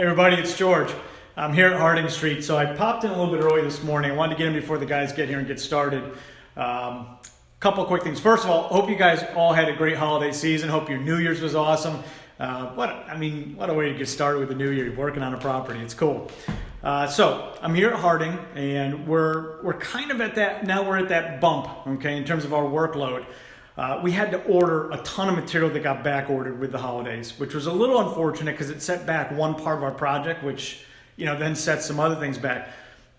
Hey everybody, it's George. I'm here at Harding Street. So I popped in a little bit early this morning. I wanted to get in before the guys get here and get started. Couple of quick things. First of all, hope you guys all had a great holiday season. Hope your New Year's was awesome. What a way to get started with the new year. You're working on a property. It's cool. So I'm here at Harding, and we're kind of at that now. We're at that bump, okay, in terms of our workload. We had to order a ton of material that got back ordered with the holidays, which was a little unfortunate because it set back one part of our project, which then sets some other things back.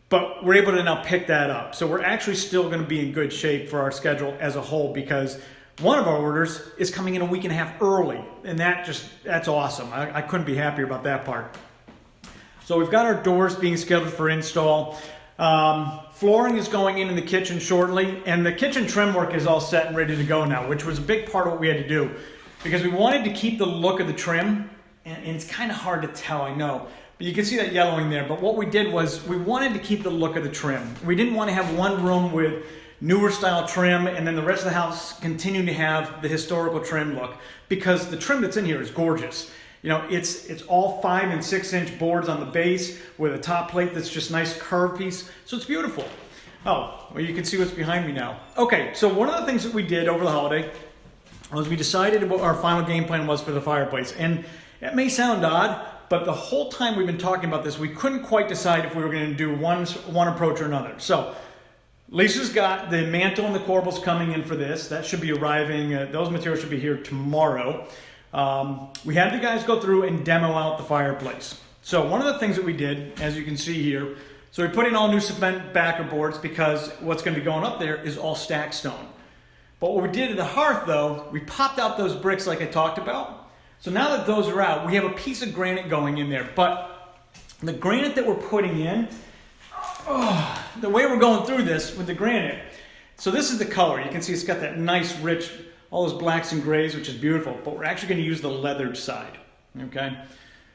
But we're able to now pick that up. So we're actually still going to be in good shape for our schedule as a whole because one of our orders is coming in a week and a half early, and that's awesome. I couldn't be happier about that part. So we've got our doors being scheduled for install. Flooring is going in the kitchen shortly, and the kitchen trim work is all set and ready to go now, which was a big part of what we had to do because we wanted to keep the look of the trim, and it's kind of hard to tell, I know, but you can see that yellowing there. But what we did was we wanted to keep the look of the trim. We didn't want to have one room with newer style trim and then the rest of the house continue to have the historical trim look, because the trim that's in here is gorgeous. It's all 5 and 6 inch boards on the base with a top plate that's just nice curved piece. So it's beautiful. Oh, well, you can see what's behind me now. Okay, so one of the things that we did over the holiday was we decided what our final game plan was for the fireplace. And it may sound odd, but the whole time we've been talking about this, we couldn't quite decide if we were going to do one approach or another. So Lisa's got the mantle and the corbels coming in for this. That should be arriving. Those materials should be here tomorrow. We had the guys go through and demo out the fireplace. So one of the things that we did, as you can see here, so we put in all new cement backer boards because what's going to be going up there is all stacked stone. But what we did at the hearth, though, we popped out those bricks like I talked about. So now that those are out, we have a piece of granite going in there. But the granite that we're putting in, the way we're going through this with the granite, so this is the color. You can see it's got that nice, rich, all those blacks and grays, which is beautiful. But we're actually going to use the leathered side, okay?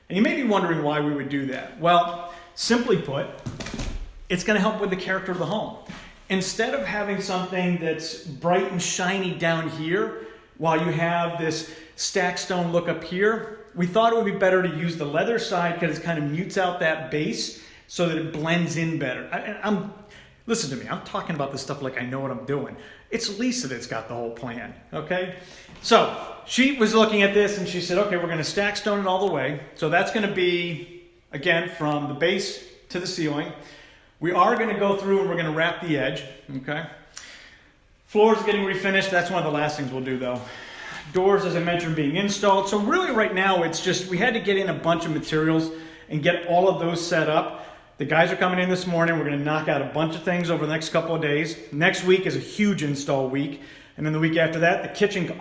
And you may be wondering why we would do that. Well, simply put, it's going to help with the character of the home. Instead of having something that's bright and shiny down here while you have this stacked stone look up here, we thought it would be better to use the leather side because it kind of mutes out that base so that it blends in better. Listen to me, I'm talking about this stuff like I know what I'm doing. It's Lisa that's got the whole plan, okay? So she was looking at this and she said, okay, we're going to stack stone it all the way. So that's going to be, again, from the base to the ceiling. We are going to go through and we're going to wrap the edge, okay? Floors getting refinished. That's one of the last things we'll do, though. Doors, as I mentioned, being installed. So really right now it's just we had to get in a bunch of materials and get all of those set up. The guys are coming in this morning. We're going to knock out a bunch of things over the next couple of days. Next week is a huge install week. And then the week after that, the kitchen,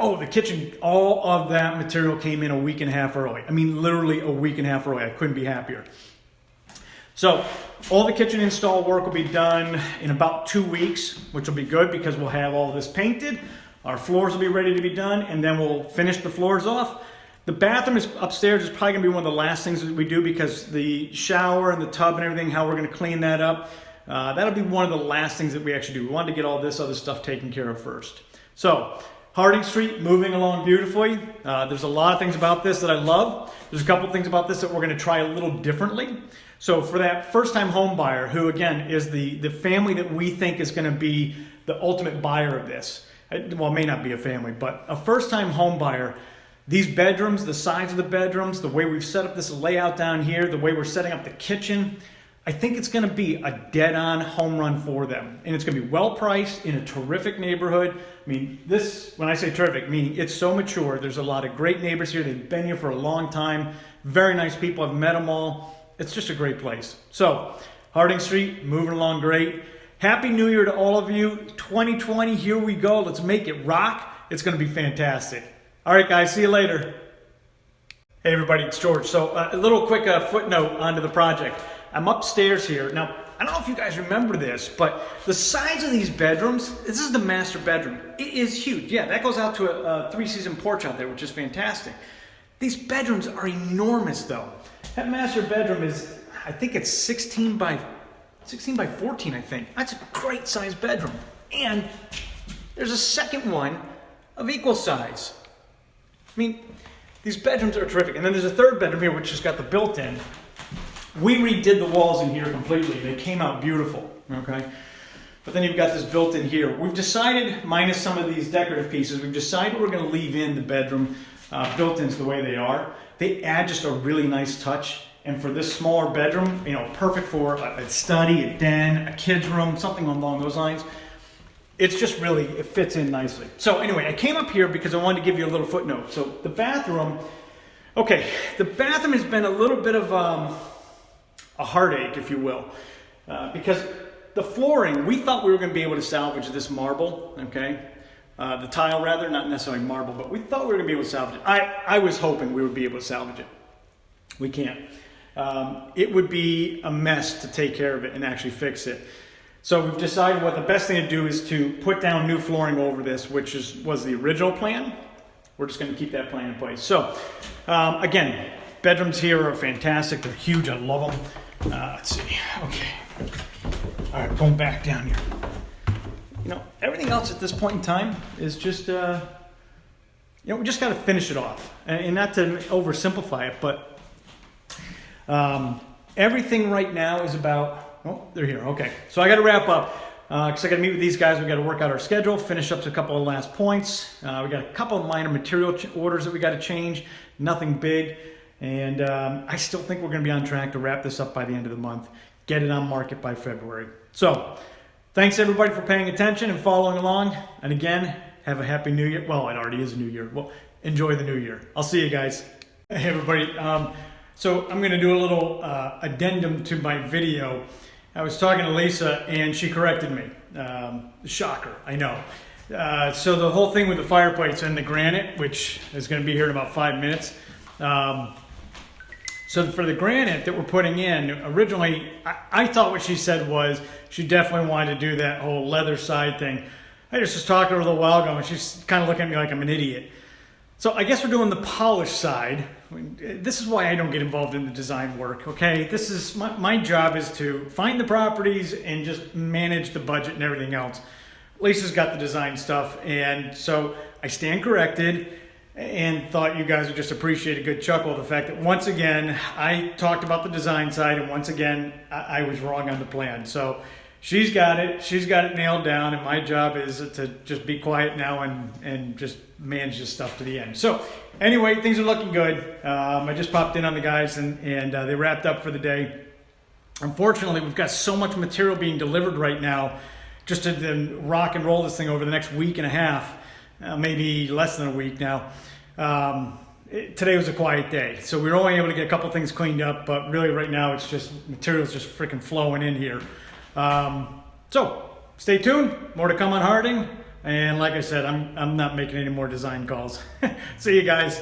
all of that material came in a week and a half early. I mean, literally a week and a half early. I couldn't be happier. So all the kitchen install work will be done in about 2 weeks, which will be good because we'll have all this painted. Our floors will be ready to be done, and then we'll finish the floors off. The bathroom is upstairs is probably going to be one of the last things that we do because the shower and the tub and everything, how we're going to clean that up, that'll be one of the last things that we actually do. We wanted to get all this other stuff taken care of first. So Harding Street moving along beautifully. There's a lot of things about this that I love. There's a couple things about this that we're going to try a little differently. So for that first-time home buyer, who again is the family that we think is going to be the ultimate buyer of this, well, it may not be a family, but a first-time home buyer, these bedrooms, the size of the bedrooms, the way we've set up this layout down here, the way we're setting up the kitchen, I think it's going to be a dead-on home run for them. And it's going to be well-priced in a terrific neighborhood. I mean, this, when I say terrific, meaning it's so mature. There's a lot of great neighbors here. They've been here for a long time. Very nice people. I've met them all. It's just a great place. So, Harding Street, moving along great. Happy New Year to all of you. 2020, here we go. Let's make it rock. It's going to be fantastic. All right, guys, see you later. Hey, everybody, it's George. So, a little quick footnote onto the project. I'm upstairs here. Now, I don't know if you guys remember this, but the size of these bedrooms, this is the master bedroom. It is huge. Yeah, that goes out to a 3-season porch out there, which is fantastic. These bedrooms are enormous, though. That master bedroom is, I think it's 16 by 14, I think. That's a great sized bedroom. And there's a second one of equal size. I mean, these bedrooms are terrific. And then there's a third bedroom here, which has got the built-in. We redid the walls in here completely. They came out beautiful, okay? But then you've got this built in here. We've decided, minus some of these decorative pieces, we've decided we're gonna leave in the bedroom built-ins the way they are. They add just a really nice touch. And for this smaller bedroom, you know, perfect for a study, a den, a kid's room, something along those lines. It's just really, it fits in nicely. So anyway, I came up here because I wanted to give you a little footnote. So the bathroom, okay, the bathroom has been a little bit of a heartache, if you will, because the flooring, we thought we were going to be able to salvage this marble, okay? The tile rather, not necessarily marble, but we thought we were going to be able to salvage it. I was hoping we would be able to salvage it. We can't. It would be a mess to take care of it and actually fix it. So we've decided what the best thing to do is to put down new flooring over this, which was the original plan. We're just going to keep that plan in place. So again, bedrooms here are fantastic. They're huge. I love them. Let's see. Okay. All right, going back down here. You know, everything else at this point in time is just, you know, we just got to finish it off. And not to oversimplify it, but everything right now is about, oh, they're here. Okay. So I got to wrap up because I got to meet with these guys. We got to work out our schedule, finish up a couple of last points. We got a couple of minor material orders that we got to change, nothing big. And I still think we're going to be on track to wrap this up by the end of the month, get it on market by February. So thanks everybody for paying attention and following along. And again, have a happy new year. Well, it already is a new year. Well, enjoy the new year. I'll see you guys. Hey everybody. So I'm going to do a little addendum to my video. I was talking to Lisa and she corrected me. Shocker, I know. So the whole thing with the fireplace and the granite, which is going to be here in about 5 minutes. So for the granite that we're putting in, originally, I thought what she said was she definitely wanted to do that whole leather side thing. I just was talking to her a little while ago and she's kind of looking at me like I'm an idiot. So I guess we're doing the polished side. This is why I don't get involved in the design work, okay? This is, my job is to find the properties and just manage the budget and everything else. Lisa's got the design stuff, and so I stand corrected and thought you guys would just appreciate a good chuckle of the fact that once again, I talked about the design side and once again, I was wrong on the plan. So she's got it nailed down, and my job is to just be quiet now and just manage this stuff to the end. So anyway, things are looking good. I just popped in on the guys and they wrapped up for the day. Unfortunately, we've got so much material being delivered right now just to then rock and roll this thing over the next week and a half, maybe less than a week now. Today was a quiet day, so we were only able to get a couple things cleaned up, but really right now it's just materials just freaking flowing in here. So stay tuned, more to come on Harding, and like I said, I'm not making any more design calls. See you guys.